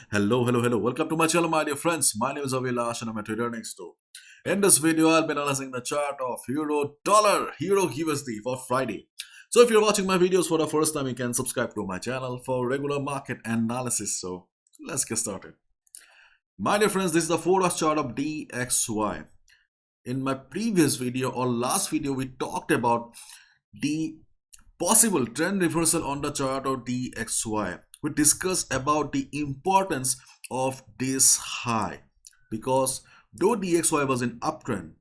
Hello. Welcome to my channel, my dear friends. My name is Avilash and I'm a trader next door. In this video, I'll be analyzing the chart of Euro Dollar, Euro USD for Friday. So if you're watching my videos for the first time, you can subscribe to my channel for regular market analysis. So let's get started. My dear friends, this is the Forex chart of DXY. In my previous video or last video, we talked about the possible trend reversal on the chart of DXY. We discussed about the importance of this high because though DXY was in uptrend,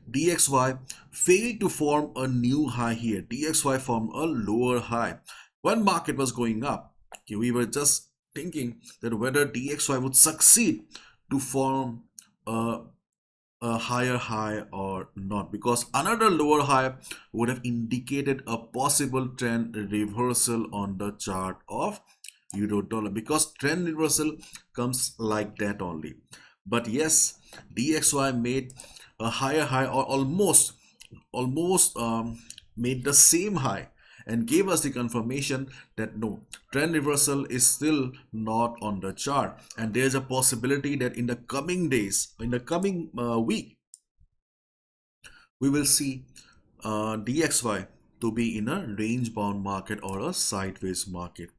DXY failed to form a new high here. DXY formed a lower high. When market was going up, we were just thinking that whether DXY would succeed to form a higher high or not, because another lower high would have indicated a possible trend reversal on the chart of euro dollar, because trend reversal comes like that only. But yes, DXY made a higher high or almost made the same high and gave us the confirmation that no, trend reversal is still not on the chart, and there's a possibility that in the coming days, in the coming week, we will see DXY to be in a range bound market or a sideways market.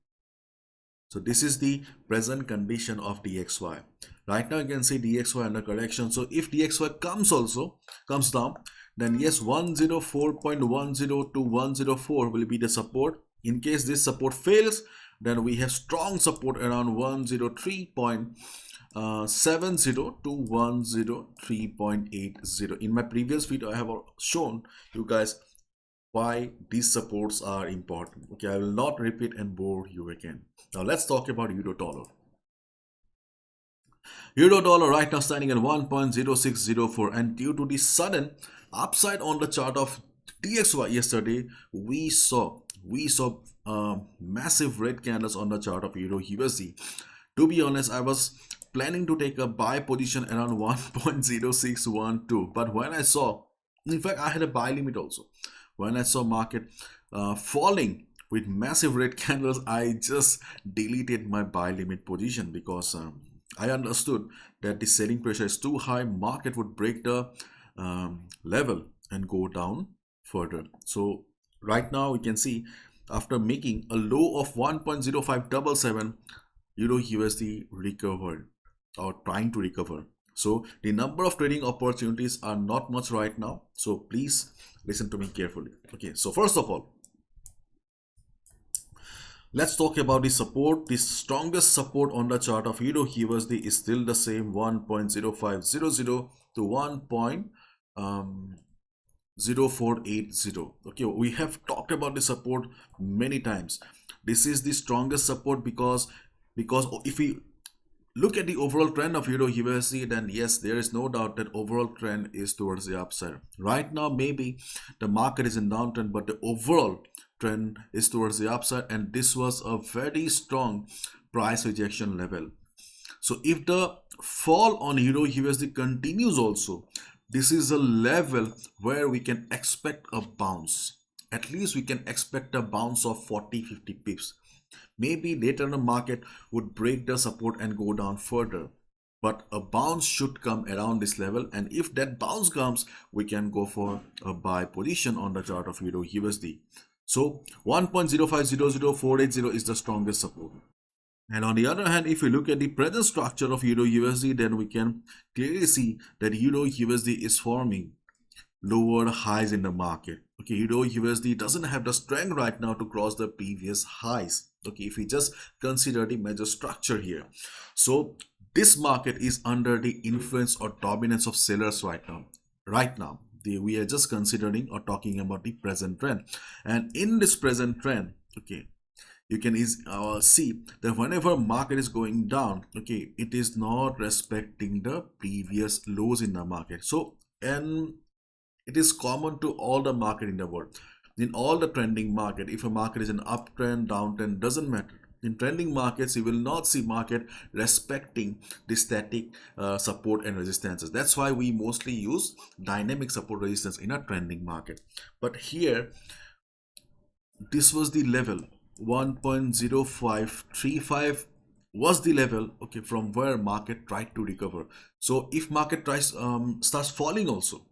So this is the present condition of DXY. Right now you can see DXY under correction. So if DXY comes down, then yes, 104.10 to 104 will be the support. In case this support fails, then we have strong support around 103.70 to 103.80. In my previous video, I have shown you guys why these supports are important. Okay, I will not repeat and bore you again. Now let's talk about euro dollar. Euro dollar right now standing at 1.0604, and due to the sudden upside on the chart of DXY yesterday, we saw massive red candles on the chart of euro USD. To be honest, I was planning to take a buy position around 1.0612, but when I saw, in fact, I had a buy limit also. When I saw market falling with massive red candles, I just deleted my buy limit position because I understood that the selling pressure is too high. Market would break the level and go down further. So right now we can see after making a low of 1.0577, euro USD recovered or trying to recover. So the number of trading opportunities are not much right now. So please listen to me carefully. Okay, so first of all, let's talk about the support. The strongest support on the chart of euro USD is still the same, 1.0500 to 1.0480. Okay, we have talked about the support many times. This is the strongest support because if we look at the overall trend of euro USD, then yes, there is no doubt that overall trend is towards the upside. Right now, maybe the market is in downtrend, but the overall trend is towards the upside, and this was a very strong price rejection level. So if the fall on euro USD continues also, this is a level where we can expect a bounce. At least we can expect a bounce of 40-50 pips. Maybe later the market would break the support and go down further, but a bounce should come around this level, and if that bounce comes, we can go for a buy position on the chart of euro USD. So 1.0500-480 is the strongest support. And on the other hand, if we look at the present structure of euro USD, then we can clearly see that euro USD is forming lower highs in the market. Okay, euro USD doesn't have the strength right now to cross the previous highs. Okay, if we just consider the major structure here, so this market is under the influence or dominance of sellers right now. We are just considering or talking about the present trend, and in this present trend, okay, you can see that whenever market is going down, okay, it is not respecting the previous lows in the market. So, and it is common to all the market in the world. In all the trending market, if a market is an uptrend, downtrend, doesn't matter. In trending markets, you will not see market respecting the static support and resistances. That's why we mostly use dynamic support resistance in a trending market. But here, this was the level 1.0535 was the level, okay, from where market tried to recover. So if market tries starts falling also,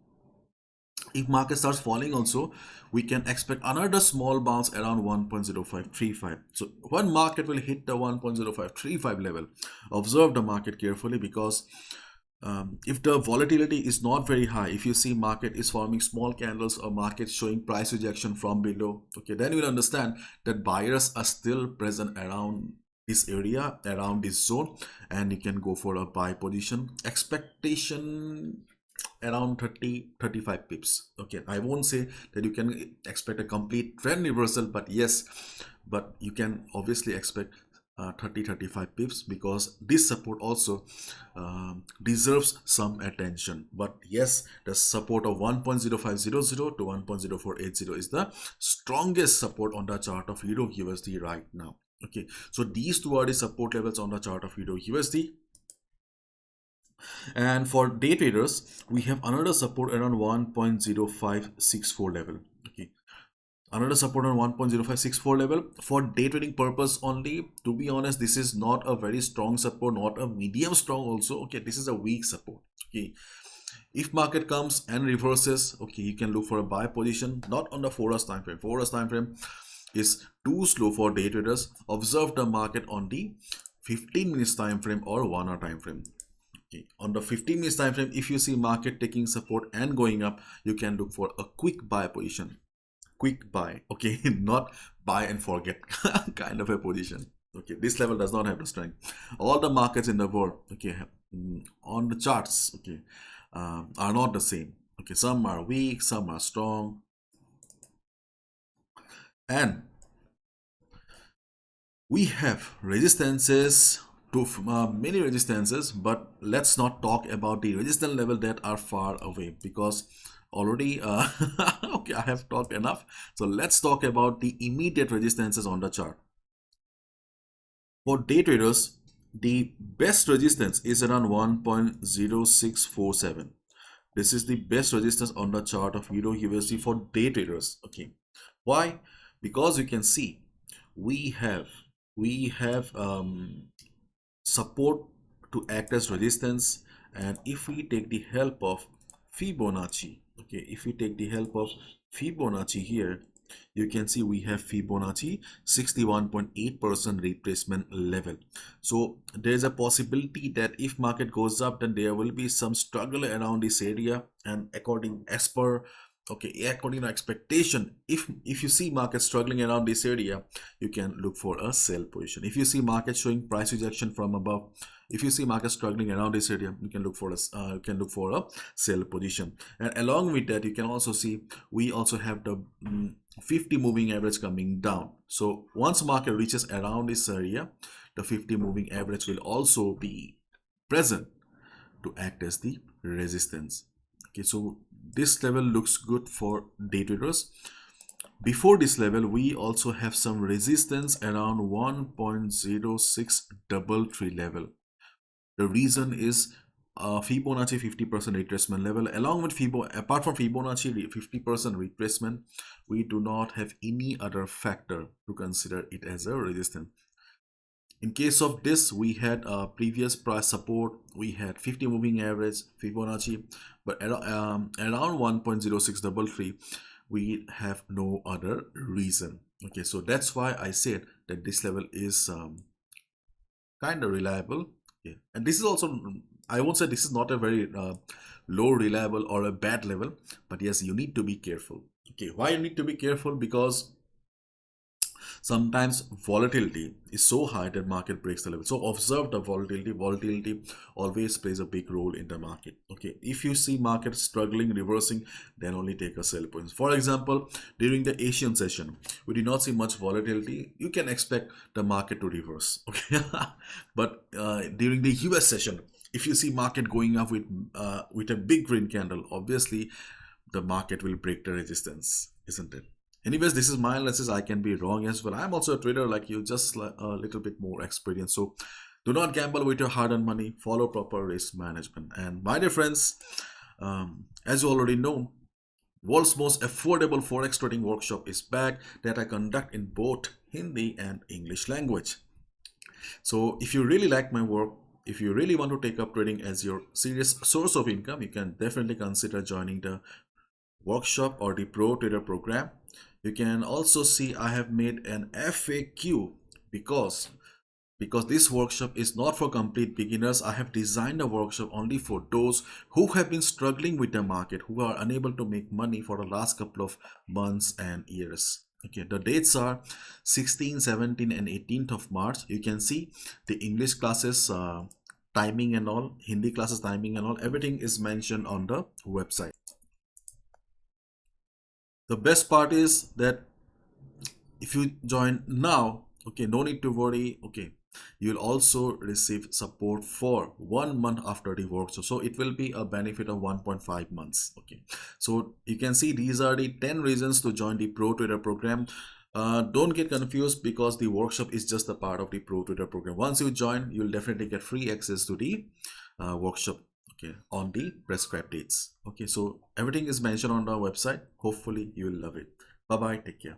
if market starts falling also, we can expect another small bounce around 1.0535. So when market will hit the 1.0535 level, observe the market carefully, because if the volatility is not very high, if you see market is forming small candles or market showing price rejection from below, okay, then you will understand that buyers are still present around this area, around this zone, and you can go for a buy position. Expectation around 30-35 pips. Okay, I won't say that you can expect a complete trend reversal, but yes, but you can obviously expect 30-35 pips, because this support also deserves some attention. But yes, the support of 1.0500 to 1.0480 is the strongest support on the chart of Euro USD right now. Okay, so these two are the support levels on the chart of Euro USD. And for day traders, we have another support around 1.0564 level. Okay, another support on 1.0564 level for day trading purpose only. To be honest, this is not a very strong support, not a medium strong also. Okay, this is a weak support. Okay, if market comes and reverses, okay, you can look for a buy position, not on the 4-hour time frame. 4-hour time frame is too slow for day traders. Observe the market on the 15 minutes time frame or 1-hour time frame. Okay. On the 15 minutes time frame, if you see market taking support and going up, you can look for a quick buy position. Quick buy, okay, not buy and forget kind of a position. Okay, this level does not have the strength. All the markets in the world, okay, on the charts, okay, are not the same. Okay, some are weak, some are strong, and we have resistances to many resistances, but let's not talk about the resistance level that are far away, because already okay, I have talked enough. So let's talk about the immediate resistances on the chart. For day traders, the best resistance is around 1.0647. This is the best resistance on the chart of Euro USD for day traders. Okay, why? Because you can see we have support to act as resistance, and if we take the help of Fibonacci, okay, if we take the help of Fibonacci here, you can see we have Fibonacci 61.8% retracement level. So there is a possibility that if market goes up, then there will be some struggle around this area, and according to expectation, if you see market struggling around this area, you can look for a sell position. If you see market showing price rejection from above, if you see market struggling around this area, you can look for a sell position. And along with that, you can also see we also have the 50 moving average coming down. So once market reaches around this area, the 50 moving average will also be present to act as the resistance. Okay, so this level looks good for day traders. Before this level, we also have some resistance around 1.0633 level. The reason is Fibonacci 50% retracement level. Along with apart from Fibonacci 50% retracement, we do not have any other factor to consider it as a resistance. In case of this, we had a previous price support, we had 50 moving average, Fibonacci, but around 1.0633, we have no other reason. Okay, so that's why I said that this level is kind of reliable. Yeah, and this is also, I won't say this is not a very low reliable or a bad level, but yes, you need to be careful. Okay, why you need to be careful? Because sometimes volatility is so high that market breaks the level. So observe the volatility. Volatility always plays a big role in the market. Okay, if you see market struggling, reversing, then only take a sell point. For example, during the Asian session, we did not see much volatility. You can expect the market to reverse. Okay, but during the US session, if you see market going up with a big green candle, obviously the market will break the resistance, isn't it? Anyways, this is my analysis. I can be wrong as well. I'm also a trader like you, just a little bit more experience. So do not gamble with your hard-earned money. Follow proper risk management. And my dear friends, as you already know, world's most affordable Forex trading workshop is back, that I conduct in both Hindi and English language. So if you really like my work, if you really want to take up trading as your serious source of income, you can definitely consider joining the workshop or the Pro Trader program. You can also see I have made an FAQ because this workshop is not for complete beginners. I have designed a workshop only for those who have been struggling with the market, who are unable to make money for the last couple of months and years. Okay, the dates are 16, 17 and 18th of March. You can see the English classes timing and all, Hindi classes timing and all, everything is mentioned on the website. The best part is that if you join now, okay, no need to worry. Okay, you'll also receive support for 1 month after the workshop, so it will be a benefit of 1.5 months. Okay, so you can see these are the 10 reasons to join the Pro Trader program. Don't get confused, because the workshop is just a part of the Pro Trader program. Once you join, you'll definitely get free access to the workshop, okay, on the prescribed dates. Okay, so everything is mentioned on our website. Hopefully you will love it. Bye bye, take care.